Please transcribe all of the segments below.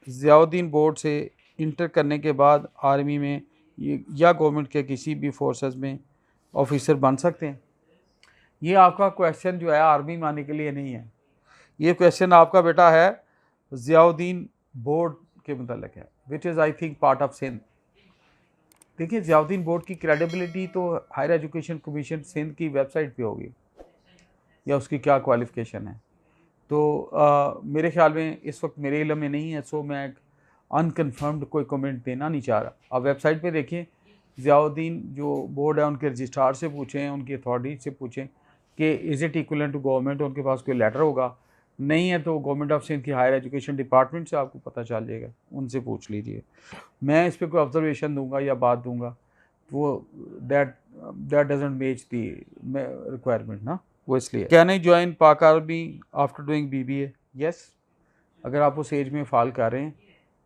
Ziauddin board से inter करने के बाद आर्मी में या गवर्नमेंट के किसी भी फोर्सेस में ऑफिसर बन सकते हैं? ये आपका क्वेश्चन जो है आर्मी में आने के लिए नहीं है, ये क्वेश्चन आपका बेटा है ज़ियाउद्दीन बोर्ड के मतलब है, which is I think part of Sindh. देखिए ज़ियाउद्दीन बोर्ड की क्रेडिबिलिटी तो हायर एजुकेशन कमीशन सिंध की वेबसाइट पे होगी, या उसकी क्या क्वालिफ़िकेशन है। तो मेरे ख्याल में इस वक्त मेरे इल्म में नहीं है, सो मैं एक अनकन्फर्म्ड कोई कमेंट देना नहीं चाह रहा। आप वेबसाइट पे देखिए, ज़ियाउद्दीन जो बोर्ड है उनके रजिस्ट्रार से पूछें, उनकी अथॉरिटी से पूछें कि is it equivalent to government, उनके पास कोई लेटर होगा, नहीं है तो गवर्नमेंट ऑफ सिंध की हायर एजुकेशन डिपार्टमेंट से आपको पता चल जाएगा, उनसे पूछ लीजिए। मैं इस पर कोई ऑब्जर्वेशन दूंगा या बात दूंगा वो that that doesn't match the requirement ना, वो इसलिए। कैन आई ज्वाइन पाक army after doing BBA? Yes, अगर आप उस एज में फ़ाल कर रहे हैं,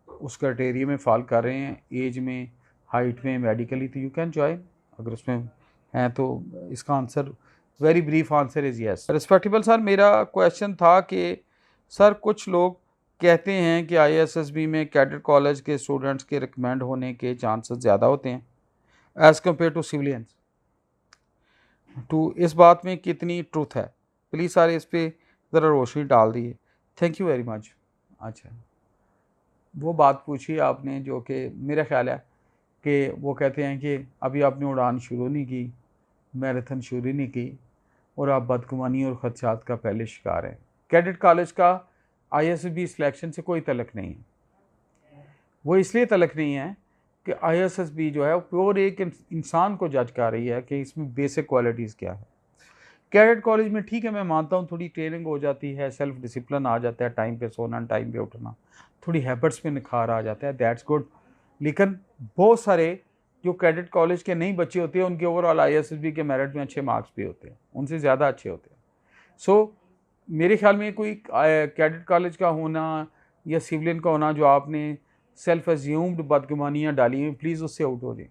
उस क्राइटेरिया में फ़ाल कर रहे हैं, एज में, हाइट में, मेडिकली, तो यू कैन ज्वाइन। अगर उसमें हैं तो इसका answer, very brief answer is yes. Respectable sir, मेरा क्वेश्चन था कि सर कुछ लोग कहते हैं कि ISSB में कैडेट कॉलेज के स्टूडेंट्स के रिकमेंड होने के चांसेस ज़्यादा होते हैं एज़ कम्पेयर टू सिविलियंस, इस बात में कितनी ट्रूथ है? प्लीज़ सर इस पर ज़रा रोशनी डाल दिए, थैंक यू वेरी मच। अच्छा, वो बात पूछी आपने जो कि मेरा ख्याल है कि वो कहते हैं कि अभी आपने उड़ान शुरू नहीं की, मैराथन शुरू नहीं की, और आप बदगुमानी और ख़दशात का पहले शिकार हैं। कैडेट कॉलेज का ISSB सिलेक्शन से कोई तल्लक नहीं है। वो इसलिए तल्लक नहीं है कि ISSB जो है वो प्योर एक इंसान को जज कर रही है कि इसमें बेसिक क्वालिटीज़ क्या है। कैडेट कॉलेज में ठीक है, मैं मानता हूँ थोड़ी ट्रेनिंग हो जाती है, सेल्फ डिसिप्लिन आ जाता है, टाइम पे सोना, टाइम पे उठना, थोड़ी हैबिट्स में निखार आ जाता है, दैट्स गुड। लेकिन बहुत सारे जो कैडेट कॉलेज के नहीं बच्चे होते हैं उनके ओवरऑल ISSB के मेरिट में अच्छे मार्क्स भी होते हैं, उनसे ज़्यादा अच्छे होते हैं। सो मेरे ख्याल में कोई कैडेट कॉलेज का होना या सिविलियन का होना जो आपने सेल्फ एज्यूम्ड बदगुमानियाँ डाली हैं, प्लीज़ उससे आउट हो जाए।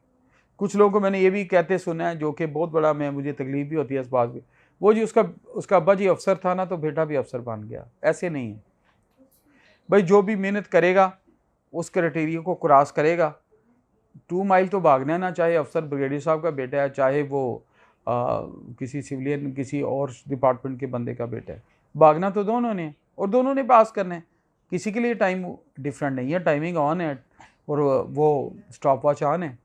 कुछ लोगों को मैंने ये भी कहते सुना है, जो कि बहुत बड़ा, मैं मुझे तकलीफ भी होती है इस बात की, वो जी उसका अब्बा जी अफसर था ना तो बेटा भी अफसर बन गया। ऐसे नहीं है भाई, जो भी मेहनत करेगा उस क्राइटेरिया को क्रॉस करेगा। 2 माइल तो भागना है ना, चाहे अफसर ब्रिगेडियर साहब का बेटा है, चाहे वो किसी सिविलियन किसी और डिपार्टमेंट के बंदे का बेटा है, भागना तो दोनों ने, और दोनों ने पास करना है। किसी के लिए टाइम डिफरेंट नहीं है, टाइमिंग ऑन है और वो स्टॉप वॉच ऑन है।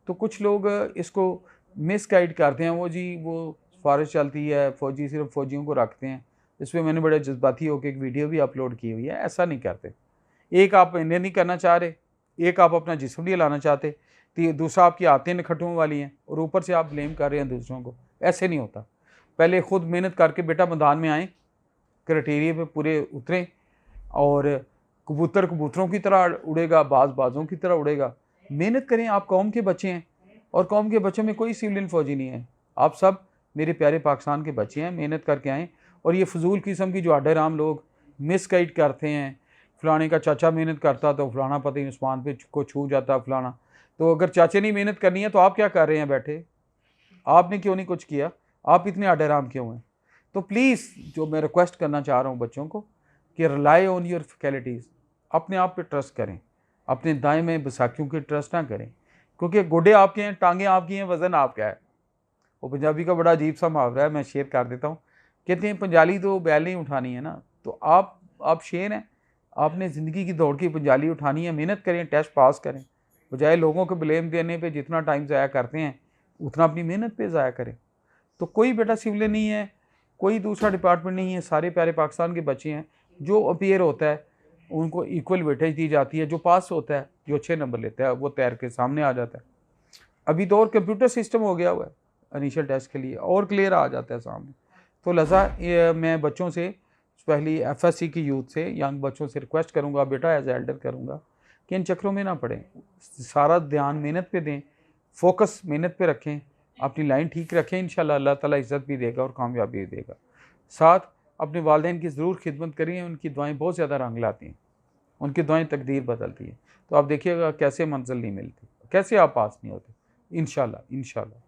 तो कुछ लोग इसको मिस गाइड करते हैं, वो जी वो सिफारिश चलती है, फ़ौजी सिर्फ फ़ौजियों को रखते हैं। इस पर मैंने बड़े जज्बाती होकर एक वीडियो भी अपलोड की हुई है। ऐसा नहीं करते। एक आप इन्हें नहीं करना चाह रहे, एक आप अपना जिस्म नहीं लाना चाहते, तो दूसरा आपकी आते नखटुओं वाली हैं, और ऊपर से आप ब्लेम कर रहे हैं दूसरों को। ऐसे नहीं होता। पहले खुद मेहनत करके बेटा मैदान में आएँ, क्राइटेरिया पे पूरे उतरें, और कबूतर कबूतरों की तरह उड़ेगा, बाज बाजों की तरह उड़ेगा। मेहनत करें, आप कौम के बच्चे हैं, और कौम के बच्चों में कोई सिविलियन फ़ौजी नहीं है। आप सब मेरे प्यारे पाकिस्तान के बच्चे हैं, मेहनत करके आएँ। और ये फजूल किस्म की जो आडेराम लोग मिस गाइड करते हैं, फलाने का चाचा मेहनत करता तो फलाना पता ही उस्मान पे को छू जाता फलाना। तो अगर चाचे नहीं मेहनत करनी है तो आप क्या कर रहे हैं बैठे? आपने क्यों नहीं कुछ किया? आप इतने आडेराम क्यों हैं? तो प्लीज़ जो मैं रिक्वेस्ट करना चाह रहा हूँ बच्चों को कि रिलाई ऑन योर फैकल्टीज़, अपने आप पे ट्रस्ट करें, अपने दाएं में बैसाखियों की ट्रस्ट ना करें, क्योंकि गोडे आपके हैं, टांगें आपकी हैं, वज़न आपका है। वो पंजाबी का बड़ा अजीब सा मुहावरा है, मैं शेयर कर देता हूँ। कहते हैं पंजाली तो बैल नहीं उठानी है ना, तो आप शेर हैं, आपने ज़िंदगी की दौड़ की पंजाली उठानी है, मेहनत करें, टेस्ट पास करें, बजाय लोगों को ब्लेम देने पे जितना टाइम ज़ाया करते हैं उतना अपनी मेहनत पे ज़ाया करें। तो कोई बेटा सिविलियन नहीं है, कोई दूसरा डिपार्टमेंट नहीं है, सारे प्यारे पाकिस्तान के बच्चे हैं। जो अपीयर होता है उनको इक्वल वेटेज दी जाती है, जो पास होता है, जो अच्छे नंबर लेता है, वो तैर के सामने आ जाता है। अभी तो और कंप्यूटर सिस्टम हो गया हुआ है इनिशियल टेस्ट के लिए, और क्लियर आ जाता है सामने। तो लिहाजा मैं बच्चों से, स्पेशली FSC की यूथ से, यंग बच्चों से रिक्वेस्ट करूँगा, बेटा एज एल्डर करूँगा कि इन चक्रों में ना पड़ें, सारा ध्यान मेहनत पे दें, फोकस मेहनत पे रखें, अपनी लाइन ठीक रखें, इंशाल्लाह अल्लाह ताला इज़्ज़त भी देगा और कामयाबी भी देगा। साथ अपने वालिदैन की ज़रूर खिदमत करिए, उनकी दुआएँ बहुत ज़्यादा रंग लाती हैं, उनकी दुआएँ तकदीर बदलती हैं। तो आप देखिएगा कैसे मंजिल नहीं मिलती, कैसे आप पास नहीं होते। इंशाल्लाह, इंशाल्लाह।